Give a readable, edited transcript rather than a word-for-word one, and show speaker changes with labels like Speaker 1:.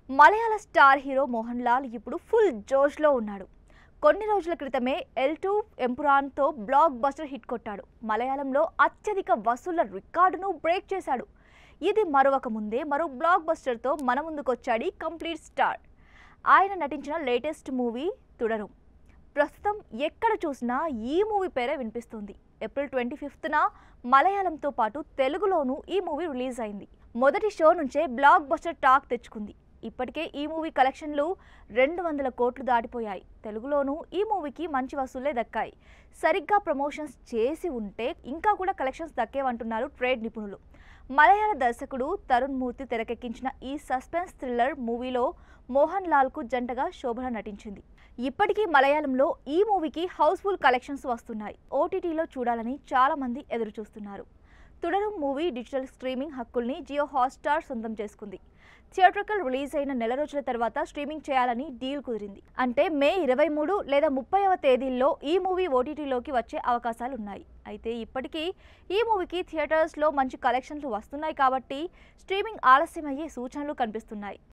Speaker 1: మలయాళ star hero Mohan Lal ఇప్పుడు full జోష్లో ఉన్నాడు. కొన్ని రోజుల క్రితమే ఎల్2 ఎంపురాన్తో బ్లాక్ బస్టర్ హిట్ కొట్టాడు. మలయాళంలో అత్యధిక వసూళ్ల రికార్డును బ్రేక్ చేశాడు. ఇది మరొక ముందే మరో బ్లాక్ బస్టర్తో మన ముందుకొచ్చాడు కంప్లీట్ స్టార్. ఆయన నటించిన లేటెస్ట్ మూవీ తుడరు. ప్రస్తుతం ఎక్కడ చూసినా ఈ మూవీ పేరే వినిపిస్తుంది. ఏప్రిల్ 25న మలయాళంతో పాటు తెలుగులోనూ ఈ మూవీ రిలీజ్ అయింది. మొదటి షో నుంచే బ్లాక్ బస్టర్ టాక్ తెచ్చుకుంది. ఇప్పటికే ఈ మూవీ కలెక్షన్లు 200 కోట్లు దాటిపోయాయి. తెలుగులోనూ ఈ మూవీకి మంచి వసూళ్లే దక్కాయి. సరిగ్గా ప్రమోషన్స్ చేసి ఉంటే ఇంకా కూడా కలెక్షన్స్ దక్కేవంటున్నారు ట్రేడ్ నిపుణులు. మలయాళ దర్శకుడు తరుణ్ మూర్తి తెరకెక్కించిన ఈ సస్పెన్స్ థ్రిల్లర్ మూవీలో మోహన్ లాల్కు జంటగా శోభన నటించింది. ఇప్పటికీ మలయాళంలో ఈ మూవీకి హౌస్ఫుల్ కలెక్షన్స్ వస్తున్నాయి. ఓటీటీలో చూడాలని చాలా మంది ఎదురు చూస్తున్నారు. తుడరు మూవీ డిజిటల్ స్ట్రీమింగ్ హక్కుల్ని జియో హాట్స్టార్ సొంతం చేసుకుంది. థియేట్రికల్ రిలీజ్ అయిన నెల రోజుల తర్వాత స్ట్రీమింగ్ చేయాలని డీల్ కుదిరింది. అంటే మే 23 లేదా 30వ తేదీల్లో ఈ మూవీ ఓటీటీలోకి వచ్చే అవకాశాలున్నాయి. అయితే ఇప్పటికీ ఈ మూవీకి థియేటర్స్లో మంచి కలెక్షన్లు వస్తున్నాయి కాబట్టి స్ట్రీమింగ్ ఆలస్యమయ్యే సూచనలు కనిపిస్తున్నాయి.